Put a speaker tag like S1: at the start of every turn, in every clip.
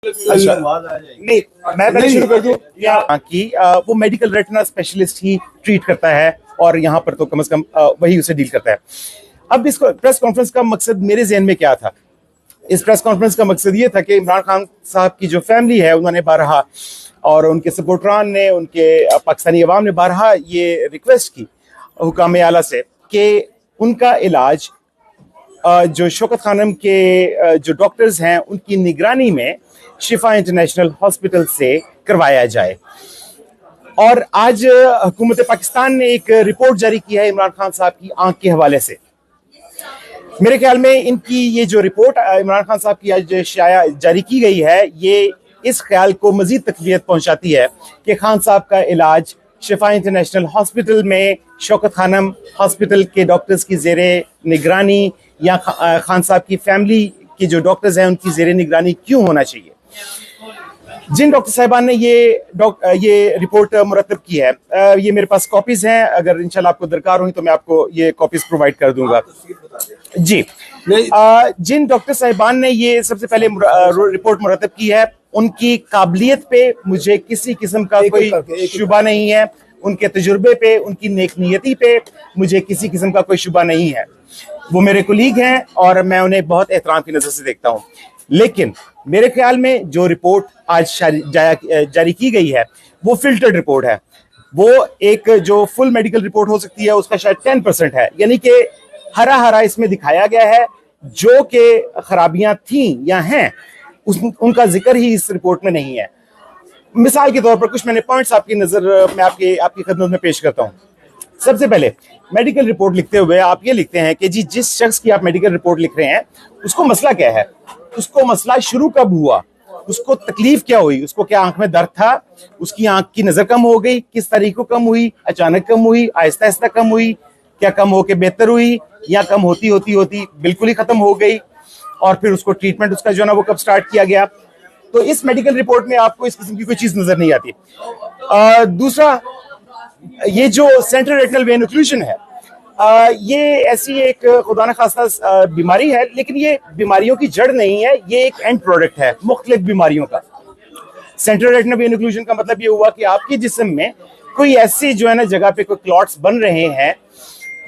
S1: अच्छा नहीं, मैं पहले शुरू कर दूं कि वो मेडिकल रेटिना स्पेशलिस्ट ही ट्रीट करता है और यहाँ पर तो कम से कम वही उसे डील करता है। अब इस प्रेस कॉन्फ्रेंस का मकसद मेरे जहन में क्या था? इस प्रेस कॉन्फ्रेंस का मकसद ये था कि इमरान खान साहब की जो फैमिली है उन्होंने बारहा और उनके सपोर्टरान ने, उनके पाकिस्तानी अवाम ने बारहा ये रिक्वेस्ट की हुकाम आला से कि उनका इलाज जो शौकत खानम के जो डॉक्टर्स हैं उनकी निगरानी में शिफा इंटरनेशनल हॉस्पिटल से करवाया जाए। और आज हुकूमत पाकिस्तान ने एक रिपोर्ट जारी की है इमरान खान साहब की आंख के हवाले से। मेरे ख्याल में इनकी ये जो रिपोर्ट इमरान खान साहब की आज जारी की गई है, ये इस ख्याल को मजीद तकवीत पहुंचाती है कि खान साहब का इलाज शिफा इंटरनेशनल हॉस्पिटल में शौकत खानम हॉस्पिटल के डॉक्टर्स की जेरे निगरानी या खान साहब की फैमिली के जो डॉक्टर्स हैं उनकी जेरे निगरानी क्यों होना चाहिए। जिन डॉक्टर साहिबान ने ये रिपोर्ट मुरतब की है, ये मेरे पास कॉपीज हैं, अगर इंशाल्लाह आपको दरकार हुई तो मैं आपको ये कॉपीज प्रोवाइड कर दूंगा जी। जिन डॉक्टर साहिबान ने ये सबसे पहले रिपोर्ट मुरतब की है उनकी काबिलियत पे मुझे किसी किस्म का कोई शुबा नहीं है, उनके तजुर्बे पे, उनकी नेकनीयती पे मुझे किसी किस्म का कोई शुबा नहीं है। वो मेरे कुलीग हैं और मैं उन्हें बहुत एहतराम की नजर से देखता हूँ। लेकिन मेरे ख्याल में जो रिपोर्ट आज जारी की गई है वो फिल्टर्ड रिपोर्ट है। वो एक जो फुल मेडिकल रिपोर्ट हो सकती है उसका शायद 10% है, यानी कि हरा हरा इसमें दिखाया गया है, जो कि खराबियां थी या हैं उनका जिक्र ही इस रिपोर्ट में नहीं है। मिसाल के तौर पर कुछ मैंने पॉइंट्स आपकी नजर में आपकी खिदमत में पेश करता हूँ। सबसे पहले मेडिकल रिपोर्ट लिखते हुए आप ये लिखते हैं कि जी जिस शख्स की आप मेडिकल रिपोर्ट लिख रहे हैं उसको मसला क्या है, उसको मसला शुरू कब हुआ, उसको तकलीफ क्या हुई, उसको क्या आंख में दर्द था, उसकी आंख की नजर कम हो गई, किस तरीके को कम हुई, अचानक कम हुई, आहिस्ता आहिस्ता कम हुई, क्या कम होके बेहतर हुई या कम होती होती होती बिल्कुल ही खत्म हो गई, और फिर उसको ट्रीटमेंट उसका जो है ना वो कब स्टार्ट किया गया। तो इस मेडिकल रिपोर्ट में आपको इस किस्म की कोई चीज नजर नहीं आती। दूसरा, ये जो सेंट्रल रेटिनल वेन ओक्लूजन है, ये ऐसी एक खुदा न खास्ता बीमारी है, लेकिन ये बीमारियों की जड़ नहीं है, ये एक एंड प्रोडक्ट है मुख्तलिफ बीमारियों का। सेंट्रल रेटिनल वेन ओक्लूजन का मतलब ये हुआ कि आपके जिस्म में कोई ऐसी जो है ना जगह पे कोई क्लॉट्स बन रहे हैं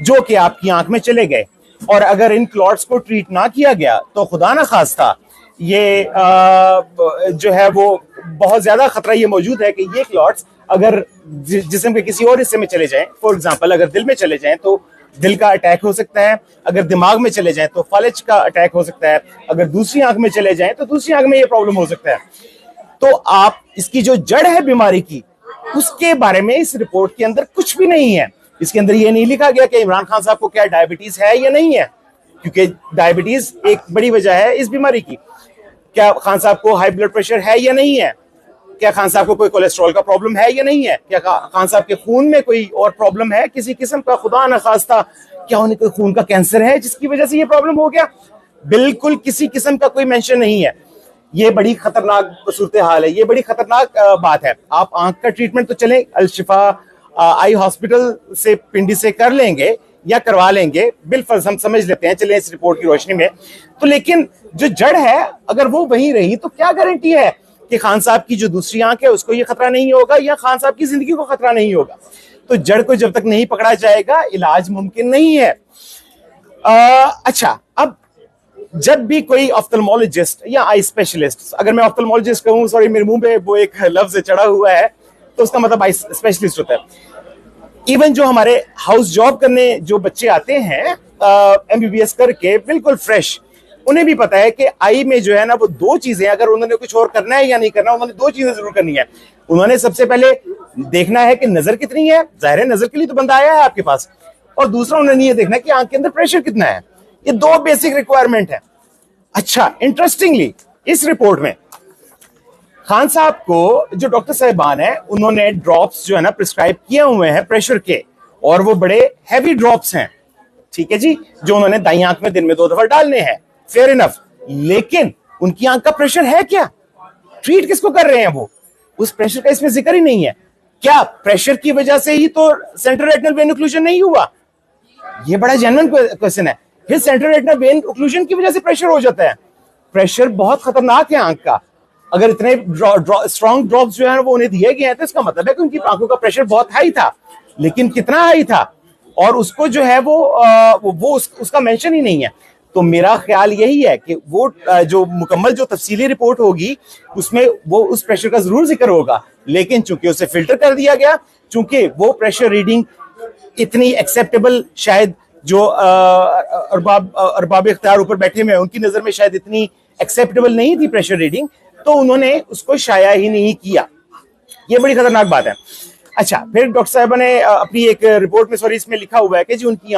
S1: जो कि आपकी आंख में चले गए, और अगर इन क्लॉट्स को ट्रीट ना किया गया तो खुदा न खास्ता ये जो है वो बहुत ज्यादा खतरा ये मौजूद है कि ये क्लॉट्स अगर जिस्म के किसी और हिस्से में चले जाएं, फॉर एग्जांपल अगर दिल में चले जाएं तो दिल का अटैक हो सकता है, अगर दिमाग में चले जाएं तो फालिज का अटैक हो सकता है, अगर दूसरी आंख में चले जाएं तो दूसरी आंख में ये प्रॉब्लम हो सकता है। तो आप इसकी जो जड़ है बीमारी की उसके बारे में इस रिपोर्ट के अंदर कुछ भी नहीं है। इसके अंदर ये नहीं लिखा गया कि इमरान खान साहब को क्या डायबिटीज है या नहीं है, क्योंकि डायबिटीज एक बड़ी वजह है इस बीमारी की। क्या खान साहब को हाई ब्लड प्रेशर है या नहीं है, क्या खान साहब को कोई कोलेस्ट्रॉल का प्रॉब्लम है या नहीं है, क्या खान साहब के खून में कोई और प्रॉब्लम है किसी किस्म का, खुदा न खास्ता क्या उन्हें कोई खून का कैंसर है जिसकी वजह से ये प्रॉब्लम हो गया। बिल्कुल किसी किस्म का कोई मेंशन नहीं है। ये बड़ी खतरनाक सूरत हाल है, ये बड़ी खतरनाक बात है। आप आंख का ट्रीटमेंट तो चले अल शिफा आई हॉस्पिटल से पिंडी से कर लेंगे या करवा लेंगे, बिलफर्ज हम समझ लेते हैं, चले इस रिपोर्ट की रोशनी में तो, लेकिन जो जड़ है अगर वो वहीं रही तो क्या गारंटी है कि खान साहब की जो दूसरी आंख है उसको ये खतरा नहीं होगा या खान साहब की जिंदगी को खतरा नहीं होगा। तो जड़ को जब तक नहीं पकड़ा जाएगा इलाज मुमकिन नहीं है। अच्छा, अब जब भी कोई ऑफ्थल्मोलॉजिस्ट या आई स्पेशलिस्ट, अगर मैं ऑफ्थल्मोलॉजिस्ट कहूं, सॉरी मेरे मुंह पे वो एक लफ्ज चढ़ा हुआ है, तो उसका मतलब आई स्पेशलिस्ट होता है। इवन जो हमारे हाउस जॉब करने जो बच्चे आते हैं एमबीबीएस करके बिल्कुल फ्रेश, उन्हें भी पता है कि आई में जो है ना वो दो चीजें, अगर उन्होंने कुछ और करना है या नहीं करना, उन्होंने दो चीजें जरूर करनी है। उन्होंने सबसे पहले देखना है कि नजर कितनी है, जाहिर है नजर के लिए तो बंदा आया है आपके पास, और दूसरा उन्होंने ये देखना है कि आंख के अंदर प्रेशर कितना है। ये दो बेसिक रिक्वायरमेंट है। अच्छा, इंटरेस्टिंगली इस रिपोर्ट में खान साहब को जो डॉक्टर साहिबान है उन्होंने ड्रॉप्स जो है ना प्रिस्क्राइब किए हुए हैं प्रेशर के, और वो बड़े हैवी ड्रॉप्स हैं, ठीक है जी, जो उन्होंने दाई आंख में दिन में 2 दफा डालने हैं, फेयर इनफ। लेकिन उनकी आंख का प्रेशर है क्या, ट्रीट किसको कर रहे हैं वो, उस प्रेशर का इसमें जिक्र ही नहीं है। क्या प्रेशर की वजह से ही तो सेंट्रल रेटिनल वेन ओक्लूजन नहीं हुआ? ये बड़ा जेन्युइन क्वेश्चन है। फिर सेंट्रल रेटिनल वेन ओक्लूजन की वजह से प्रेशर हो जाता है। प्रेशर बहुत खतरनाक है आंख का, अगर इतने स्ट्रॉन्ग ड्रॉप्स जो है वो उन्हें दिए गए हैं तो इसका मतलब है कि उनकी आंखों का प्रेशर बहुत हाई था, लेकिन कितना हाई था और उसको जो है उसका मेंशन ही नहीं है। तो मेरा ख्याल यही है कि वो जो मुकम्मल जो तफसीली रिपोर्ट होगी उसमें वो उस प्रेशर का जरूर जिक्र होगा, लेकिन चूंकि उसे फिल्टर कर दिया गया, चूंकि वो प्रेशर रीडिंग इतनी एक्सेप्टेबल शायद जो अरबाब इख्तियार ऊपर बैठे हुए उनकी नजर में शायद इतनी एक्सेप्टेबल नहीं थी प्रेशर रीडिंग, तो उन्होंने उसको शाया ही नहीं किया। ये बड़ी खतरनाक बात है। अच्छा, फिर डॉक्टर साहब ने अपनी एक रिपोर्ट में, सॉरी, इसमें लिखा हुआ है कि जी उनकी